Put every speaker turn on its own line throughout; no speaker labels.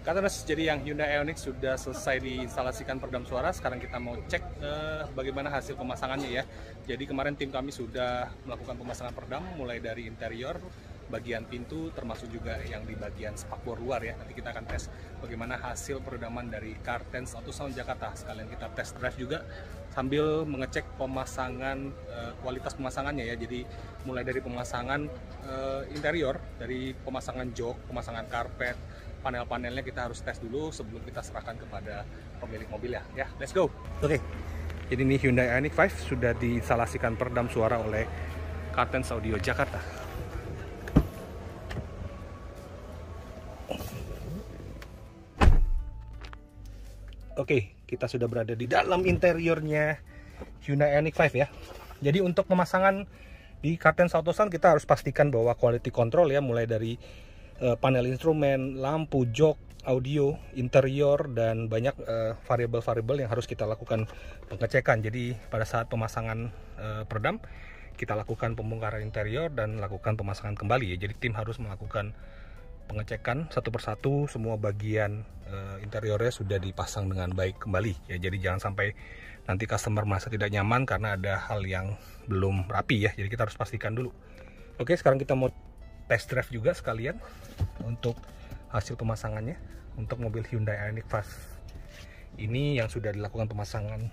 Katanas, jadi yang Hyundai Ioniq sudah selesai diinstalasikan peredam suara. Sekarang kita mau cek bagaimana hasil pemasangannya ya. Jadi kemarin tim kami sudah melakukan pemasangan peredam mulai dari interior, bagian pintu, termasuk juga yang di bagian spakbor luar ya. Nanti kita akan tes bagaimana hasil peredaman dari Cartens Auto Sound Jakarta. Sekalian kita test drive juga sambil mengecek pemasangan, kualitas pemasangannya ya. Jadi mulai dari pemasangan interior, dari pemasangan jok, pemasangan karpet, panel-panelnya kita harus tes dulu sebelum kita serahkan kepada pemilik mobil ya. Ya, let's go. Oke. Jadi ini Hyundai Ioniq 5 sudah diinstalasikan peredam suara oleh Cartens Audio Jakarta. Oke, kita sudah berada di dalam interiornya Hyundai Ioniq 5 ya. Jadi untuk pemasangan di Cartens Auto Sound kita harus pastikan bahwa quality control ya, mulai dari panel instrumen, lampu, jok, audio, interior, dan banyak variabel-variabel yang harus kita lakukan pengecekan. Jadi pada saat pemasangan peredam, kita lakukan pembongkaran interior dan lakukan pemasangan kembali ya. Jadi tim harus melakukan pengecekan satu persatu, semua bagian interiornya sudah dipasang dengan baik kembali ya. Jadi jangan sampai nanti customer merasa tidak nyaman karena ada hal yang belum rapi ya. Jadi kita harus pastikan dulu. Oke, sekarang kita mau test drive juga sekalian untuk hasil pemasangannya untuk mobil Hyundai Ioniq 5 ini yang sudah dilakukan pemasangan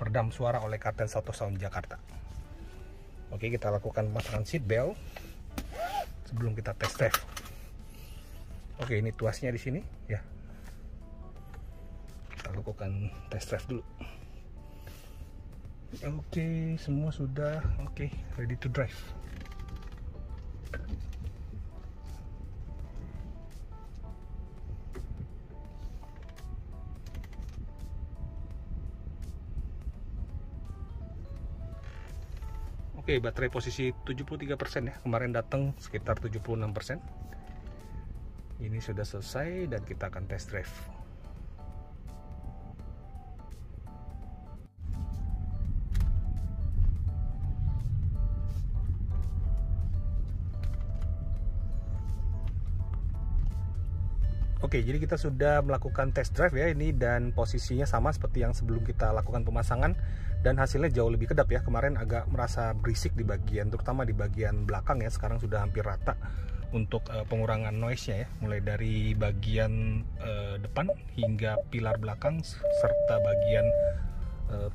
peredam suara oleh Cartens Auto Sound Jakarta. Oke, kita lakukan pemasangan seat belt sebelum kita test drive. Oke, ini tuasnya di sini ya. Kita lakukan test drive dulu. Oke, semua sudah oke, ready to drive. Oke, baterai posisi 73% ya. Kemarin datang sekitar 76%. Ini sudah selesai dan kita akan test drive. Oke, jadi kita sudah melakukan test drive ya ini, dan posisinya sama seperti yang sebelum kita lakukan pemasangan dan hasilnya jauh lebih kedap ya. Kemarin agak merasa berisik di bagian, terutama di bagian belakang ya. Sekarang sudah hampir rata untuk pengurangan noise-nya ya, mulai dari bagian depan hingga pilar belakang serta bagian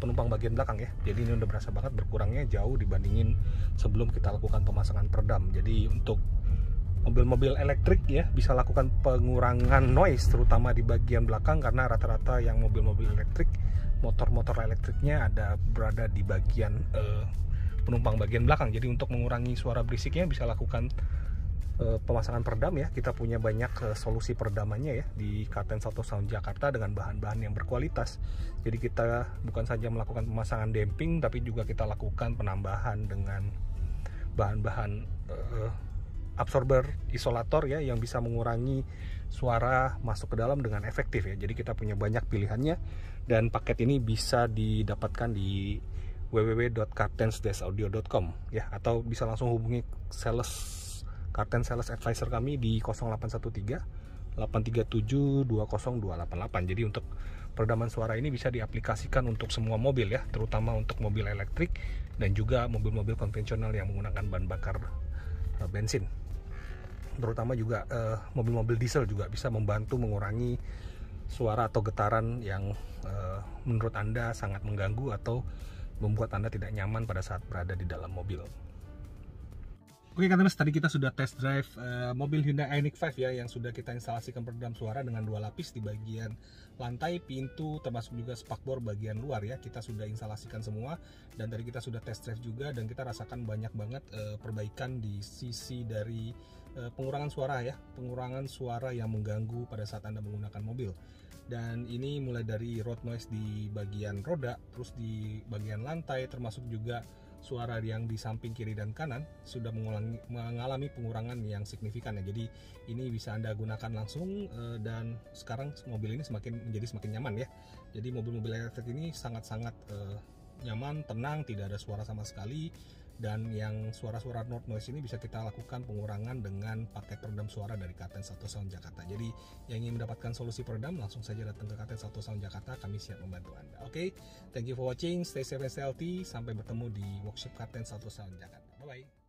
penumpang bagian belakang ya. Jadi ini udah berasa banget berkurangnya jauh dibandingin sebelum kita lakukan pemasangan peredam. Jadi untuk mobil-mobil elektrik ya bisa lakukan pengurangan noise terutama di bagian belakang, karena rata-rata yang mobil-mobil elektrik, motor-motor elektriknya berada di bagian penumpang bagian belakang. Jadi untuk mengurangi suara berisiknya bisa lakukan pemasangan peredam ya. Kita punya banyak solusi peredamannya ya di Cartens Auto Sound Jakarta dengan bahan-bahan yang berkualitas. Jadi kita bukan saja melakukan pemasangan damping, tapi juga kita lakukan penambahan dengan bahan-bahan absorber isolator ya, yang bisa mengurangi suara masuk ke dalam dengan efektif ya. Jadi kita punya banyak pilihannya, dan paket ini bisa didapatkan di www.cartens-audio.com ya, atau bisa langsung hubungi Cartens Sales Advisor kami di 0813 837 20288. Jadi untuk peredaman suara ini bisa diaplikasikan untuk semua mobil ya, terutama untuk mobil elektrik dan juga mobil-mobil konvensional yang menggunakan bahan bakar bensin. Terutama juga mobil-mobil diesel juga bisa membantu mengurangi suara atau getaran yang menurut Anda sangat mengganggu atau membuat Anda tidak nyaman pada saat berada di dalam mobil. Oke, karena tadi kita sudah test drive mobil Hyundai Ioniq 5 ya, yang sudah kita instalasikan peredam suara dengan 2 lapis di bagian lantai, pintu, termasuk juga spakbor bagian luar ya. Kita sudah instalasikan semua, dan tadi kita sudah test drive juga, dan kita rasakan banyak banget perbaikan di sisi dari pengurangan suara ya, pengurangan suara yang mengganggu pada saat Anda menggunakan mobil. Dan ini mulai dari road noise di bagian roda, terus di bagian lantai, termasuk juga suara yang di samping kiri dan kanan sudah mengalami pengurangan yang signifikan ya. Jadi ini bisa Anda gunakan langsung, dan sekarang mobil ini menjadi semakin nyaman ya. Jadi mobil-mobil elektrik ini sangat-sangat nyaman, tenang, tidak ada suara sama sekali, Dan yang suara-suara North Noise ini bisa kita lakukan pengurangan dengan paket peredam suara dari Karten Satu Sound Jakarta. Jadi yang ingin mendapatkan solusi peredam langsung saja datang ke Karten Satu Sound Jakarta, kami siap membantu Anda. Oke, thank you for watching, stay safe and healthy, sampai bertemu di workshop Karten Satu Sound Jakarta. Bye bye.